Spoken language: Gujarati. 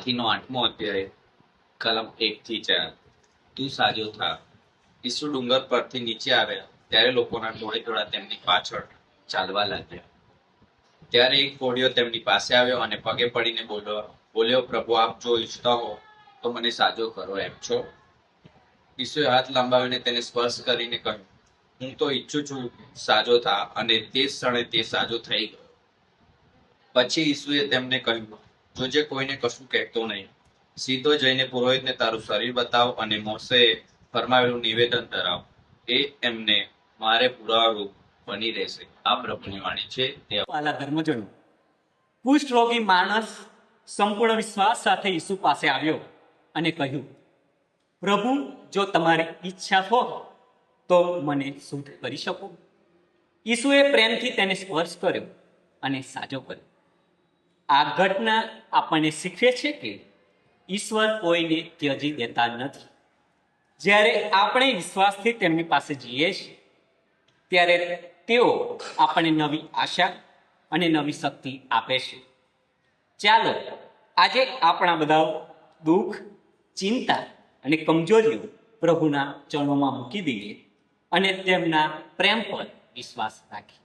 પોથીનો 8મો અધ્યાય કલમ 1 થી 4। તું સાજો થા। ઈસુ ડુંગર પરથી નીચે આવ્યા ત્યારે લોકોના ટોળે તેમની પાછળ ચાલવા લાગ્યા। ત્યારે એક કોઢિયો તેમની પાસે આવ્યો અને પગે પડીને બોલ્યો, પ્રભુ, આપ જો ઈચ્છતા હો તો મને સાજો કરો, એમ છો? ઈસુએ હાથ લંબાવીને તેને સ્પર્શ કરીને કહ્યું, હું તો ઈચ્છું છું, સાજો થા। અને તે જ ક્ષણે તે સાજો થઈ ગયો। પછી ઈસુએ તેમને કહ્યું, જોજે કોઈને કશું કહેતો નહીં। સીધો જઈને પુરોહિતને તારું શરીર બતાવ અને મોશેએ ફરમાવેલું નિવેદન ધરાવ। એ એમને મારે પુરાવારૂપ બની રહેશે। આ પ્રભુની વાણી છે। વાલા ધર્મજનો, કુષ્ઠરોગી માણસ સંપૂર્ણ વિશ્વાસ સાથે ઈસુ પાસે આવ્યો અને કહ્યું, પ્રભુ, જો તમારી ઈચ્છા હોય તો મને શુદ્ધ કરી શકો? ઈસુએ પ્રેમથી તેને સ્પર્શ કર્યો અને સાજો કર્યો। આ ઘટના આપણને શીખવે છે કે ઈશ્વર કોઈને ત્યજી દેતા નથી। જ્યારે આપણે વિશ્વાસથી તેમની પાસે જઈએ છીએ ત્યારે તેઓ આપણને નવી આશા અને નવી શક્તિ આપે છે। ચાલો આજે આપણા બધા દુઃખ, ચિંતા અને કમજોરીઓ પ્રભુના ચરણોમાં મૂકી દઈએ અને તેમના પ્રેમ પર વિશ્વાસ રાખીએ।